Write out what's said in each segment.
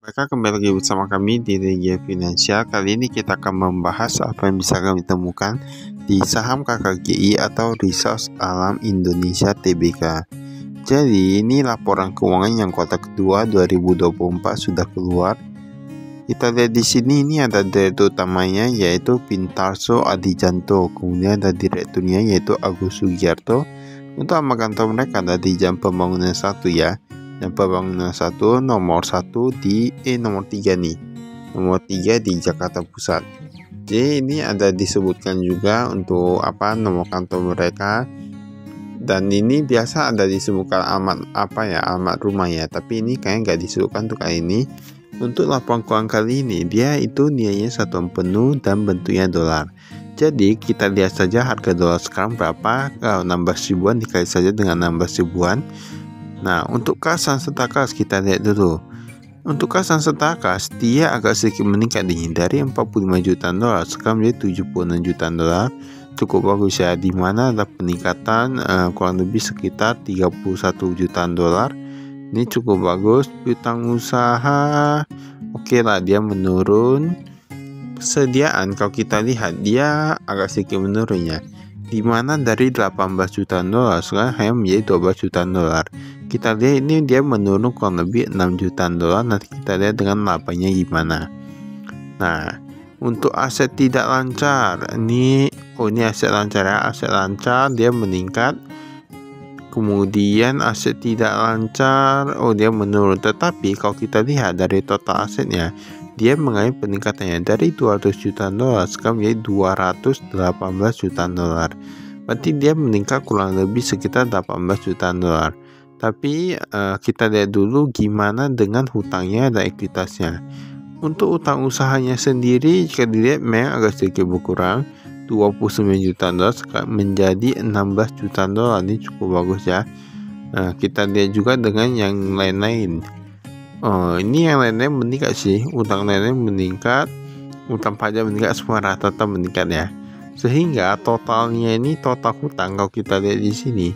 Mereka kembali lagi bersama kami di Regia Finansial. Kali ini kita akan membahas apa yang bisa kami temukan di saham KKGI atau Resource Alam Indonesia Tbk. Jadi ini laporan keuangan yang kuartal kedua 2024 sudah keluar. Kita lihat di sini, ini ada direktur utamanya yaitu Pintarso Adijanto, kemudian ada direkturnya yaitu Agus Sugiarto. Untuk nama kantor mereka ada di Jalan Pembangunan 1 ya. Dan Pembangunan 1 nomor 1 di nomor 3 nih. Nomor 3 di Jakarta Pusat. Jadi ini ada disebutkan juga untuk nomor kantor mereka. Dan ini biasa ada disebutkan alamat rumah ya. Tapi ini kayaknya nggak disebutkan untuk kali ini. Untuk laporan keuangan kali ini, dia itu nilainya satuan penuh dan bentuknya dolar. Jadi kita lihat saja harga dolar sekarang berapa. Kalau 16 ribuan dikali saja dengan 16 ribuan. Nah, untuk kas serta kas kita lihat dulu. Untuk kas serta kas dia agak sedikit meningkat nih, dari 45 jutaan dolar sekarang menjadi 76 jutaan dolar. Cukup bagus ya, di mana ada peningkatan kurang lebih sekitar 31 jutaan dolar. Ini cukup bagus. Piutang usaha oke lah, dia menurun. Persediaan kalau kita lihat dia agak sedikit menurun ya, di mana dari 18 jutaan dolar sekarang hanya menjadi 12 jutaan dolar. Kita lihat ini dia menurun kurang lebih 6 jutaan dolar. Nanti kita lihat dengan lapanya gimana. Nah, untuk aset tidak lancar ini aset lancar ya. Aset lancar dia meningkat. Kemudian aset tidak lancar dia menurun. Tetapi kalau kita lihat dari total asetnya, dia mengalami peningkatannya dari 200 jutaan dolar sekarang menjadi 218 jutaan dolar. Berarti dia meningkat kurang lebih sekitar 18 jutaan dolar. Tapi kita lihat dulu gimana dengan hutangnya dan ekuitasnya. Untuk utang usahanya sendiri jika dilihat memang agak sedikit berkurang, 29 jutaan dolar menjadi 16 jutaan dolar. Ini cukup bagus ya. Nah, kita lihat juga dengan yang lain-lain. Ini yang lainnya meningkat sih. Utang lainnya meningkat, utang pajak meningkat, semua rata-rata meningkat ya. Sehingga totalnya ini, total hutang kalau kita lihat di sini,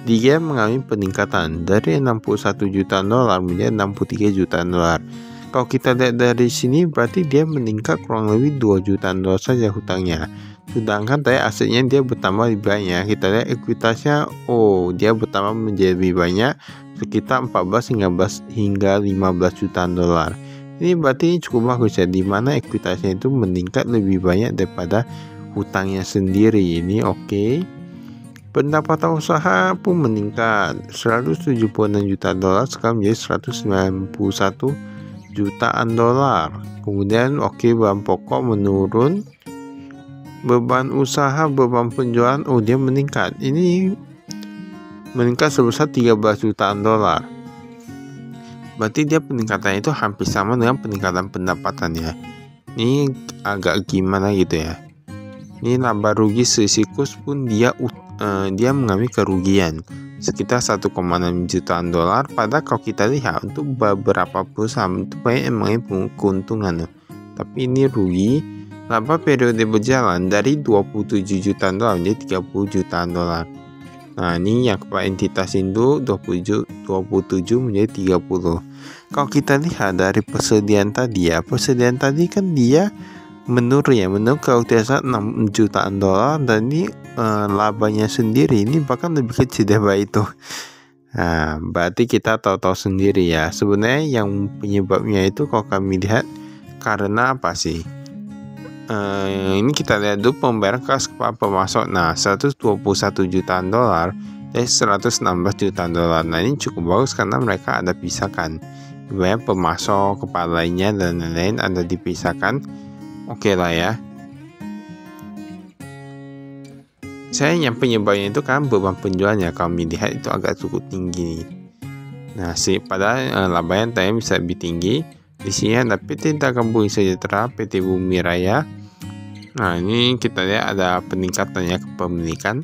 dia mengalami peningkatan dari 61 jutaan dolar menjadi 63 jutaan dolar. Kalau kita lihat dari sini berarti dia meningkat kurang lebih 2 jutaan dolar saja hutangnya. Sedangkan tadi asetnya dia bertambah lebih banyak. Kita lihat ekuitasnya, dia bertambah menjadi lebih banyak, sekitar 14 hingga 15 jutaan dolar. Ini berarti cukup bagus ya, dimana ekuitasnya itu meningkat lebih banyak daripada hutangnya sendiri. Ini oke. Pendapatan usaha pun meningkat 176 juta dolar sekarang menjadi 191 jutaan dolar. Kemudian beban pokok menurun. Beban usaha, beban penjualan dia meningkat. Ini meningkat sebesar 13 jutaan dolar. Berarti dia peningkatannya itu hampir sama dengan peningkatan pendapatannya. Ini agak gimana gitu ya. Ini laba rugi siklus pun dia mengalami kerugian sekitar 1,6 jutaan dolar. Padahal kalau kita lihat untuk beberapa perusahaan itu banyak mengalami keuntungan tapi ini rugi. Laba periode berjalan dari 27 jutaan dolar menjadi 30 jutaan dolar. Nah, ini yang kepada entitas induk 27 menjadi 30. Kalau kita lihat dari persediaan tadi kan dia menurun kalau tidak salah 6 jutaan dolar, dan ini labanya sendiri ini bahkan lebih kecil dari itu. Nah, berarti kita tahu sendiri ya, sebenarnya yang penyebabnya itu kalau kami lihat karena apa sih? Ini kita lihat dulu pembayaran kas kepada pemasok. Nah, 121 jutaan dolar dari 116 jutaan dolar. Nah, ini cukup bagus karena mereka ada pisahkan. Banyak pemasok, kepala lainnya dan lain-lain ada dipisahkan. Oke lah ya. Sayangnya penyebabnya itu kan beban penjualnya kami lihat itu agak cukup tinggi. Nah, padahal labanya tadi bisa lebih tinggi. Di sini ada PT Gabungan Sejahtera, PT Bumi Raya. Nah, ini kita lihat ada peningkatannya kepemilikan.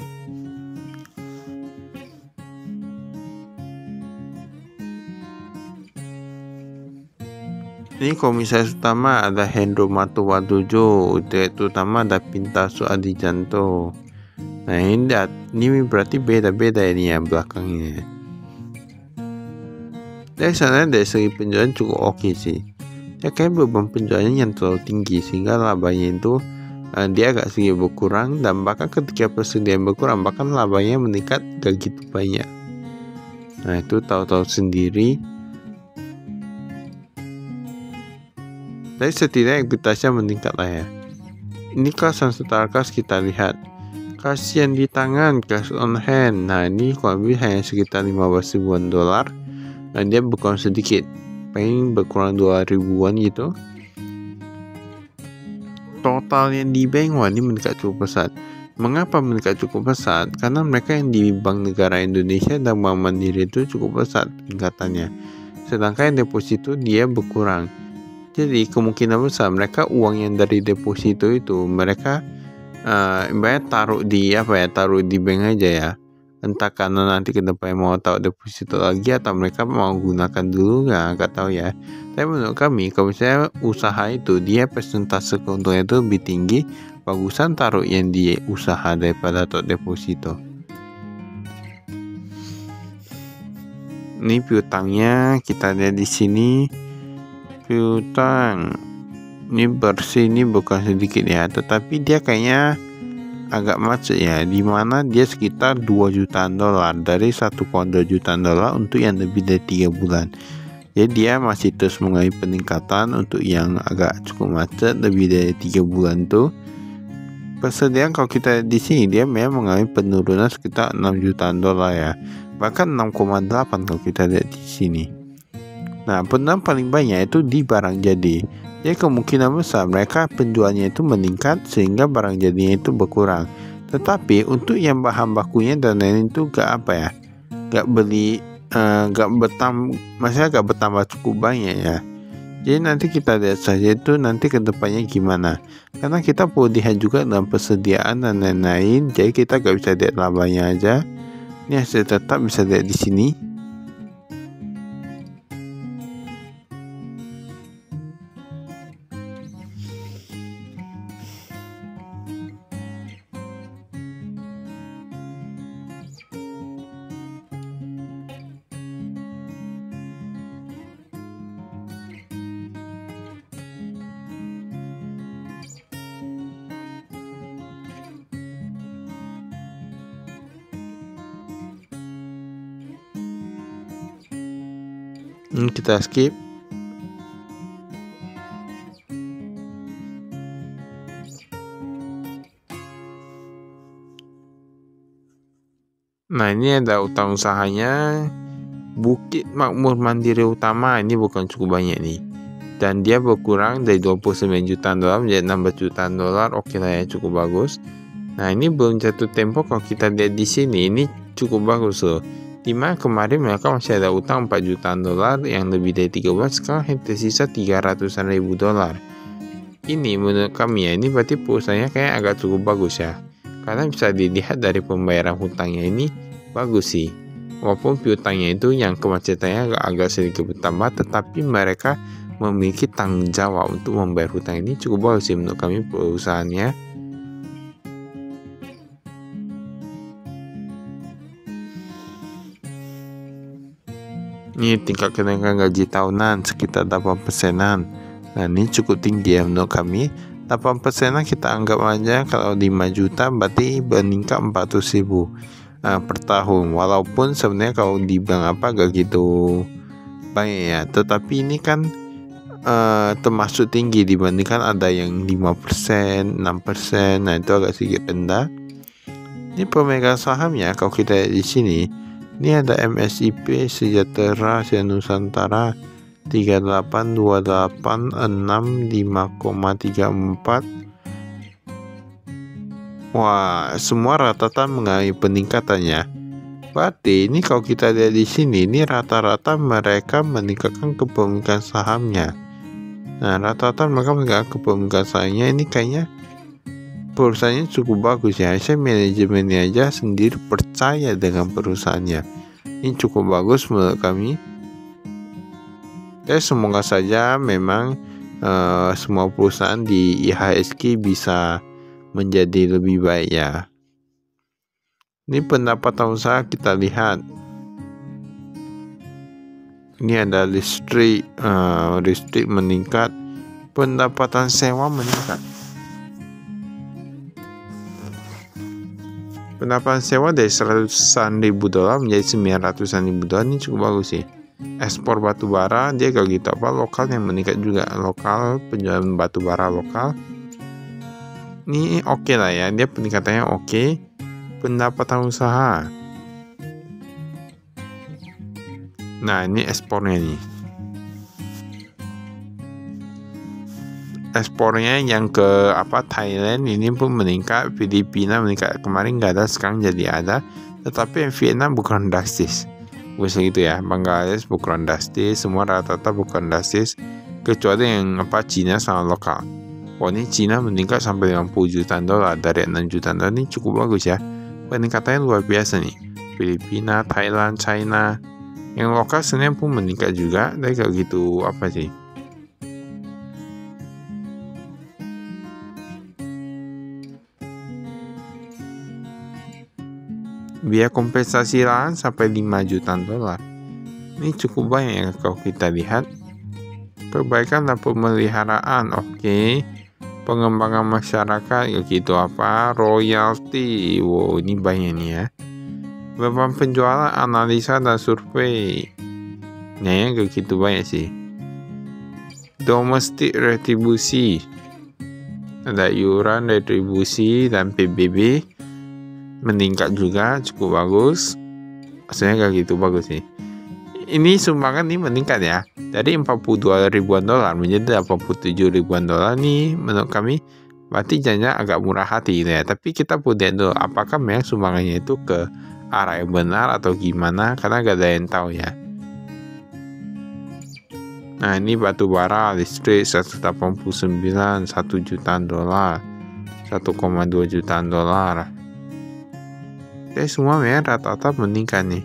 Ini komisaris utama ada Hendro Matuwadojo, direktur utama ada Pintarso Adijanto. Nah, ini berarti beda-beda ini ya belakangnya. Dari sana dari segi penjualan cukup oke sih. ya kayak beban penjualannya yang terlalu tinggi sehingga labanya itu dia agak sedikit berkurang, dan bahkan ketika persediaan berkurang bahkan labanya meningkat gak gitu banyak. Nah itu tahu-tahu sendiri. Tapi setidaknya ekuitasnya meningkat lah ya. Ini kas setara kas kita lihat. Kas yang di tangan, cash on hand. Nah ini kurang lebih hanya sekitar 15 ribuan dolar. Dan dia berkurang sedikit, paling berkurang 2 ribuan gitu. Total yang di bank, wah ini meningkat cukup pesat. Mengapa meningkat cukup pesat? Karena mereka yang di Bank Negara Indonesia dan Bank Mandiri itu cukup pesat peningkatannya. Sedangkan yang deposito dia berkurang. Jadi kemungkinan besar mereka uang yang dari deposito itu mereka taruh di bank aja ya. Entah karena nanti ke depan mau taruh deposito lagi atau mereka mau gunakan dulu, nggak tahu ya. Tapi menurut kami kalau misalnya usaha itu dia persentase keuntungan itu lebih tinggi, bagusan taruh yang di usaha daripada taruh deposito. Ini piutangnya kita lihat di sini. Piutang ini bersih, ini bukan sedikit ya, tetapi dia kayaknya agak macet ya, dimana dia sekitar 2 jutaan dolar dari 1,2 jutaan dolar untuk yang lebih dari 3 bulan. Jadi dia masih terus mengalami peningkatan untuk yang agak cukup macet lebih dari 3 bulan tuh. Persediaan kalau kita di sini dia memang mengalami penurunan sekitar 6 jutaan dolar ya, bahkan 6,8 kalau kita lihat di sini. Nah penurunan paling banyak itu di barang jadi. Jadi kemungkinan besar mereka penjualnya itu meningkat sehingga barang jadinya itu berkurang. Tetapi untuk yang bahan bakunya dan lain itu gak bertambah cukup banyak ya. Jadi nanti kita lihat saja itu nanti ke depannya gimana. Karena kita perlu lihat juga dalam persediaan dan lain-lain. Jadi kita gak bisa lihat labanya aja. Ini hasil tetap bisa lihat di sini. Kita skip. Nah ini ada utang usahanya Bukit Makmur Mandiri Utama, ini bukan cukup banyak nih, dan dia berkurang dari 29 jutaan dolar menjadi 16 jutaan dolar. Oke lah ya, cukup bagus. Nah ini belum jatuh tempo, kalau kita lihat di sini ini cukup bagus loh. Dimana kemarin mereka masih ada utang 4 jutaan dolar yang lebih dari 3 bulan, sekarang hanya tersisa 300-an ribu dolar. Ini menurut kami ya, ini berarti perusahaannya kayak agak cukup bagus ya, karena bisa dilihat dari pembayaran hutangnya ini bagus sih. Walaupun piutangnya itu yang kemacetannya agak sedikit bertambah, tetapi mereka memiliki tanggung jawab untuk membayar hutang. Ini cukup bagus sih menurut kami perusahaannya. Ini tingkat kenaikan gaji tahunan sekitar 8%-an. Nah ini cukup tinggi ya menurut kami. 8%-an kita anggap aja kalau 5 juta berarti meningkat 400 ribu per tahun. Walaupun sebenarnya kalau dibilang gak gitu banyak ya, tetapi ini kan termasuk tinggi dibandingkan ada yang 5%, 6%. Nah itu agak sedikit rendah. Ini pemegang sahamnya kalau kita di sini. Ini ada MSIP, Sejahtera, Asia Nusantara 382865,34. Wah, semua rata-rata mengalami peningkatannya. Berarti ini kalau kita lihat di sini, ini rata-rata mereka meningkatkan kepemilikan sahamnya. Nah, rata-rata mereka meningkatkan kepemilikan sahamnya. Ini kayaknya perusahaannya cukup bagus ya. Saya manajemennya aja sendiri percaya dengan perusahaannya. Ini cukup bagus menurut kami. Ya semoga saja memang semua perusahaan di IHSG bisa menjadi lebih baik ya. Ini pendapatan usaha kita lihat. Ini ada listrik meningkat Pendapatan sewa meningkat. Pendapatan sewa dari 100-an ribu dolar menjadi 900-an ribu dolar, ini cukup bagus sih. Ekspor batu bara dia kalau gitu lokal yang meningkat juga, lokal penjualan batu bara lokal ini oke lah ya, dia peningkatannya oke. Pendapatan usaha, nah ini ekspornya nih. Ekspornya yang ke Thailand ini pun meningkat, Filipina meningkat, kemarin nggak ada, sekarang jadi ada. Tetapi yang Vietnam bukan drastis, bisa gitu ya. Bangladesh bukan drastis, semua rata-rata bukan drastis, kecuali yang Cina sama lokal. Wah, ini Cina meningkat sampai 50 juta dolar dari 6 juta dolar, ini cukup bagus ya. Peningkatannya luar biasa nih. Filipina, Thailand, China, yang lokal sebenarnya pun meningkat juga. Tapi kalau gitu sih? Biaya kompensasi lahan sampai 5 juta dolar. Ini cukup banyak ya kalau kita lihat. Perbaikan dan pemeliharaan, oke. Pengembangan masyarakat, gitu royalti. Wow, ini banyak nih ya. Beban penjualan, analisa dan survei. Nah, ya gitu banyak sih. Domestik retribusi. Ada iuran, retribusi, dan PBB. Meningkat juga, cukup bagus. Maksudnya kayak gitu bagus nih. Ini sumbangan nih meningkat ya, dari 42 ribuan dolar menjadi 87 ribuan dolar nih. Menurut kami berarti jangan agak murah hati gitu ya. Tapi kita punya dulu apakah memang sumbangannya itu ke arah yang benar atau gimana, karena gak ada yang tahu ya. Nah, ini batu bara listrik 189, 1 jutaan dolar, 1,2 jutaan dolar. Oke, semua memang rata-rata meningkat nih.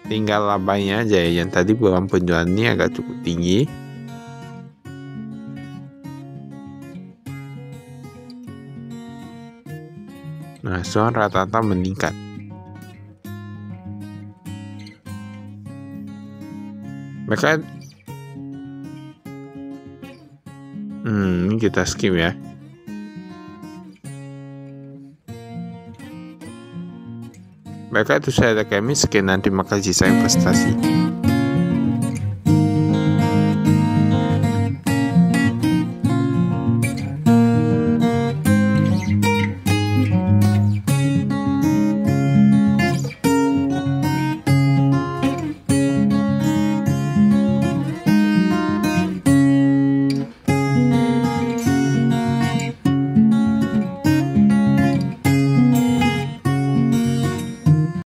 Tinggal labanya aja ya, yang tadi beban penjualan ini agak cukup tinggi. Nah, soal rata-rata meningkat. Maka ini kita skip ya. Baiklah, itu saya dari kami. Sekian, terima kasih, saya investasi.